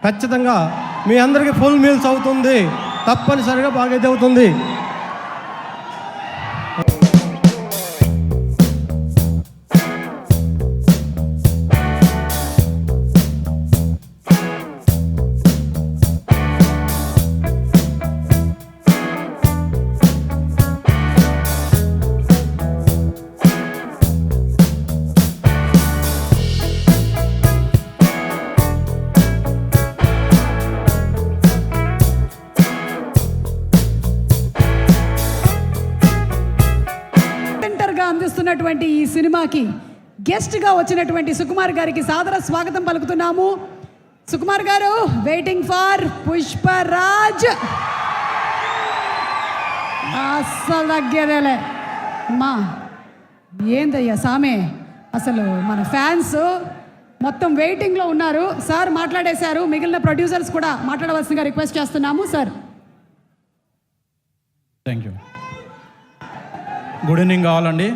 ఖచ్చితంగా మీ అందరికీ full meals అవుతుంది, తప్పనిసరిగా బాగైతే అవుతుంది. అందిస్తున్నటువంటి ఈ సినిమాకి గెస్ట్గా వచ్చినటువంటి సుకుమార్ గారికి సాదర స్వాగతం పలుకుతున్నాము. సుకుమార్ గారు, వెయిటింగ్ ఫర్ పుష్పరాజ్. అస్సలు తగ్గేదేలే మా ఏందయ్యా సామే, అసలు మన ఫ్యాన్స్ మొత్తం వెయిటింగ్లో ఉన్నారు. సార్ మాట్లాడేశారు, మిగిలిన ప్రొడ్యూసర్స్ కూడా మాట్లాడవలసిందిగా రిక్వెస్ట్ చేస్తున్నాము. Sir. Thank you. Good evening కావాలండి.